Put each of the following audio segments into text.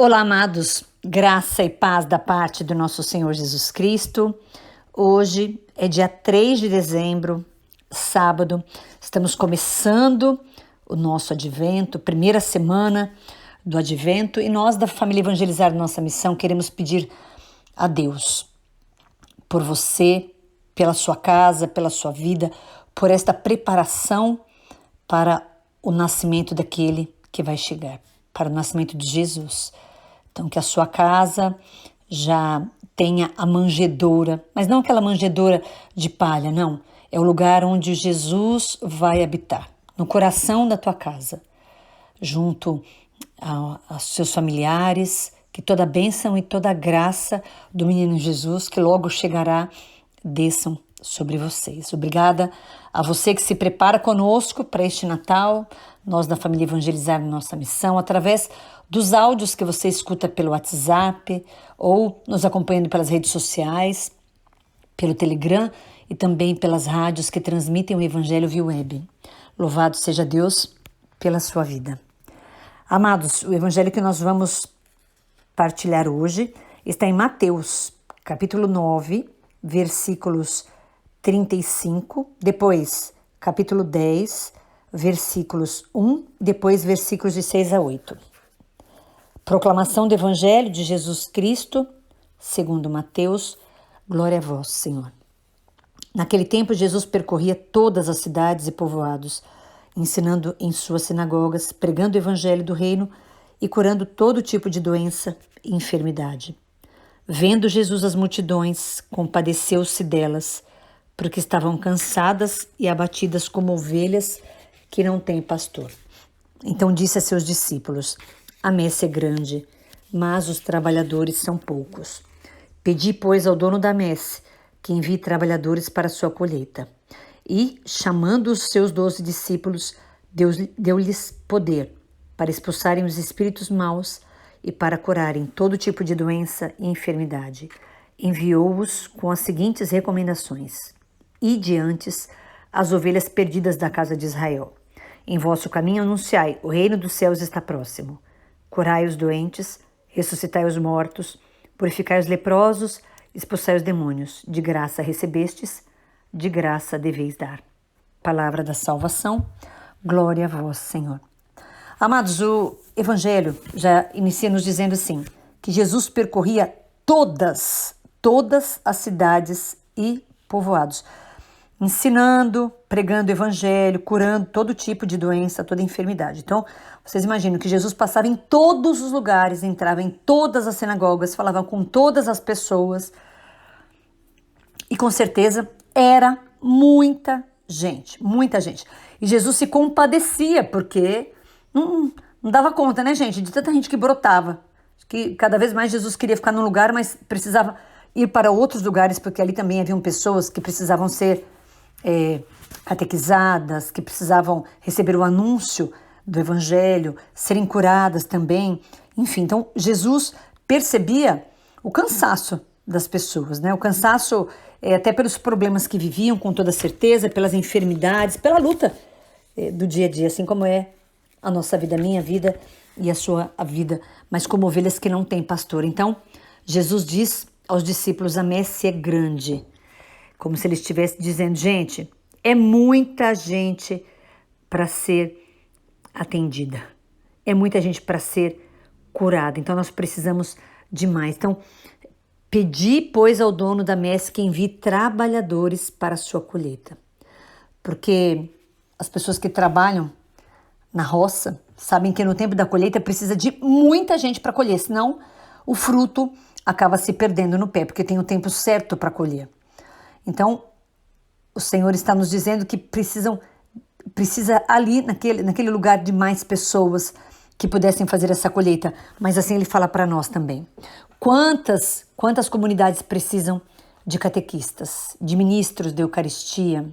Olá, amados, graça e paz da parte do nosso Senhor Jesus Cristo. Hoje é dia 3 de dezembro, sábado, estamos começando o nosso advento, primeira semana do advento, e nós da família Evangelizar Nossa Missão queremos pedir a Deus por você, pela sua casa, pela sua vida, por esta preparação para o nascimento daquele que vai chegar, para o nascimento de Jesus. Então, que a sua casa já tenha a manjedoura, mas não aquela manjedoura de palha, não. É o lugar onde Jesus vai habitar, no coração da tua casa, junto aos seus familiares, que toda a bênção e toda a graça do menino Jesus, que logo chegará, desçam sobre vocês. Obrigada a você que se prepara conosco para este Natal, nós da família Evangelizar Nossa Missão, através dos áudios que você escuta pelo WhatsApp ou nos acompanhando pelas redes sociais, pelo Telegram e também pelas rádios que transmitem o Evangelho via web. Louvado seja Deus pela sua vida. Amados, o Evangelho que nós vamos partilhar hoje está em Mateus, capítulo 9, versículos 35, depois capítulo 10, versículos 1, depois versículos de 6 a 8. Proclamação do Evangelho de Jesus Cristo, segundo Mateus, glória a vós, Senhor. Naquele tempo, Jesus percorria todas as cidades e povoados, ensinando em suas sinagogas, pregando o Evangelho do reino e curando todo tipo de doença e enfermidade. Vendo Jesus as multidões, compadeceu-se delas, porque estavam cansadas e abatidas como ovelhas que não têm pastor. Então disse a seus discípulos: a messe é grande, mas os trabalhadores são poucos. Pedi, pois, ao dono da messe que envie trabalhadores para a sua colheita. E, chamando os seus 12 discípulos, deu-lhes poder para expulsarem os espíritos maus e para curarem todo tipo de doença e enfermidade. Enviou-os com as seguintes recomendações: Ide antes as ovelhas perdidas da casa de Israel. Em vosso caminho anunciai, o reino dos céus está próximo. Curai os doentes, ressuscitai os mortos, purificai os leprosos, expulsai os demônios. De graça recebestes, de graça deveis dar. Palavra da salvação, glória a vós, Senhor. Amados, o Evangelho já inicia nos dizendo assim, que Jesus percorria todas as cidades e povoados, ensinando, pregando o Evangelho, curando todo tipo de doença, toda enfermidade. Então, vocês imaginam que Jesus passava em todos os lugares, entrava em todas as sinagogas, falava com todas as pessoas, e com certeza era muita gente, muita gente. E Jesus se compadecia, porque não dava conta, né, gente, de tanta gente que brotava, que cada vez mais Jesus queria ficar num lugar, mas precisava ir para outros lugares, porque ali também haviam pessoas que precisavam ser catequizadas, que precisavam receber o anúncio do Evangelho, serem curadas também. Enfim, então Jesus percebia o cansaço das pessoas, né? O cansaço até pelos problemas que viviam, com toda certeza, pelas enfermidades, pela luta do dia a dia, assim como é a nossa vida, a minha vida e a vida, mas como ovelhas que não têm pastor. Então, Jesus diz aos discípulos: a messe é grande, como se ele estivesse dizendo: gente, é muita gente para ser atendida, é muita gente para ser curada, então nós precisamos de mais. Então, pedi, pois, ao dono da messe que envie trabalhadores para a sua colheita, porque as pessoas que trabalham na roça sabem que no tempo da colheita precisa de muita gente para colher, senão o fruto acaba se perdendo no pé, porque tem o tempo certo para colher. Então, o Senhor está nos dizendo que precisa ali, naquele lugar, de mais pessoas que pudessem fazer essa colheita. Mas assim ele fala para nós também. Quantas comunidades precisam de catequistas, de ministros de Eucaristia?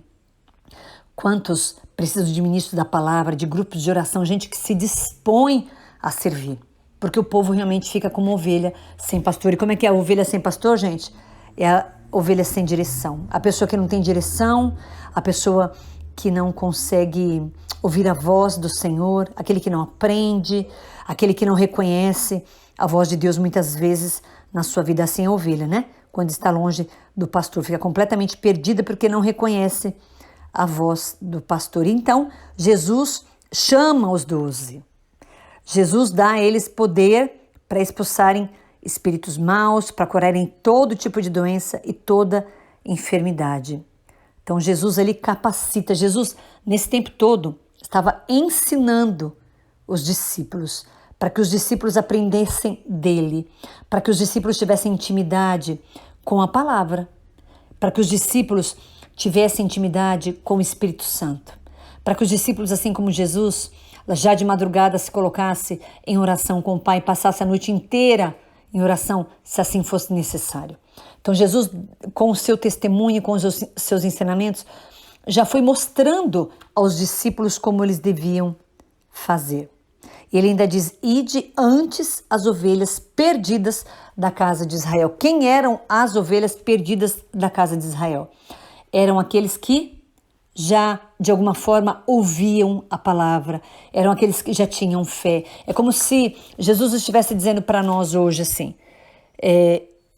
Quantos precisam de ministros da palavra, de grupos de oração, gente que se dispõe a servir? Porque o povo realmente fica como ovelha sem pastor. E como é que é a ovelha sem pastor, gente? É a ovelha sem direção. A pessoa que não tem direção, a pessoa que não consegue ouvir a voz do Senhor, aquele que não aprende, aquele que não reconhece a voz de Deus muitas vezes na sua vida, assim é a ovelha, né? Quando está longe do pastor, fica completamente perdida porque não reconhece a voz do pastor. Então, Jesus chama os 12. Jesus dá a eles poder para expulsarem espíritos maus, para curarem todo tipo de doença e toda enfermidade. Então, Jesus, ele capacita. Jesus, nesse tempo todo, estava ensinando os discípulos, para que os discípulos aprendessem dele, para que os discípulos tivessem intimidade com a palavra, para que os discípulos tivessem intimidade com o Espírito Santo, para que os discípulos, assim como Jesus, já de madrugada se colocasse em oração com o Pai, passasse a noite inteira em oração, se assim fosse necessário. Então Jesus, com o seu testemunho, com os seus ensinamentos, já foi mostrando aos discípulos como eles deviam fazer. Ele ainda diz: ide antes as ovelhas perdidas da casa de Israel. Quem eram as ovelhas perdidas da casa de Israel? Eram aqueles que já, de alguma forma, ouviam a palavra. Eram aqueles que já tinham fé. É como se Jesus estivesse dizendo para nós hoje assim: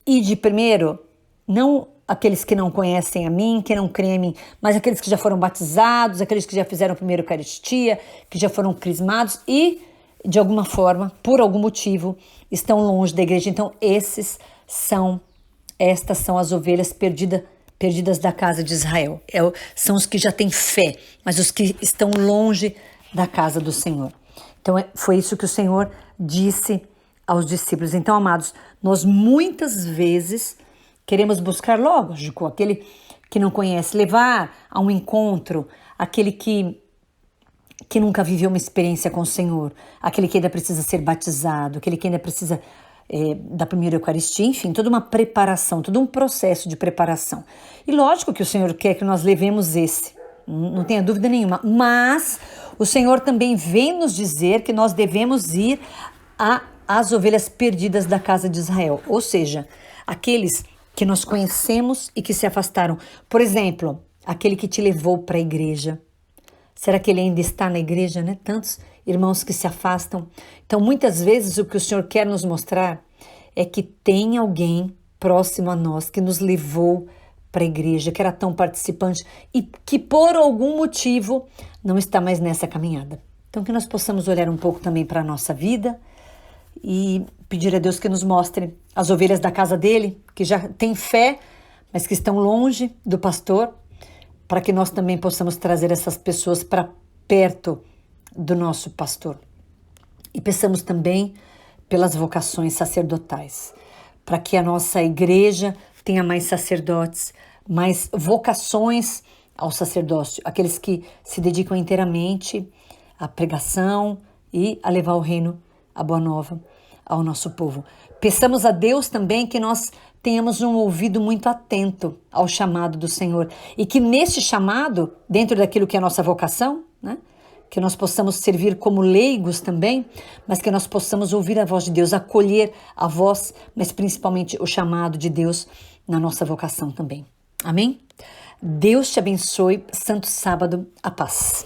ide primeiro, não aqueles que não conhecem a mim, que não creem em mim, mas aqueles que já foram batizados, aqueles que já fizeram a primeira Eucaristia, que já foram crismados e, de alguma forma, por algum motivo, estão longe da igreja. Então, estas são as ovelhas perdidas da casa de Israel. São os que já têm fé, mas os que estão longe da casa do Senhor. Então, foi isso que o Senhor disse aos discípulos. Então, amados, nós muitas vezes queremos buscar, lógico, aquele que não conhece, levar a um encontro, aquele que nunca viveu uma experiência com o Senhor, aquele que ainda precisa ser batizado, aquele que ainda precisa da primeira Eucaristia, enfim, toda uma preparação, todo um processo de preparação. E lógico que o Senhor quer que nós levemos esse, não tenha dúvida nenhuma, mas o Senhor também vem nos dizer que nós devemos ir às ovelhas perdidas da casa de Israel, ou seja, aqueles que nós conhecemos e que se afastaram. Por exemplo, aquele que te levou para a igreja. Será que ele ainda está na igreja, né? Tantos irmãos que se afastam. Então, muitas vezes, o que o Senhor quer nos mostrar é que tem alguém próximo a nós que nos levou para a igreja, que era tão participante e que, por algum motivo, não está mais nessa caminhada. Então, que nós possamos olhar um pouco também para a nossa vida e pedir a Deus que nos mostre as ovelhas da casa dele, que já têm fé, mas que estão longe do pastor, para que nós também possamos trazer essas pessoas para perto do nosso pastor. E peçamos também pelas vocações sacerdotais, para que a nossa igreja tenha mais sacerdotes, mais vocações ao sacerdócio, aqueles que se dedicam inteiramente à pregação e a levar o reino, a boa nova, ao nosso povo. Peçamos a Deus também que nós tenhamos um ouvido muito atento ao chamado do Senhor e que nesse chamado, dentro daquilo que é a nossa vocação, né, que nós possamos servir como leigos também, mas que nós possamos ouvir a voz de Deus, acolher a voz, mas principalmente o chamado de Deus na nossa vocação também. Amém? Deus te abençoe. Santo sábado, a paz.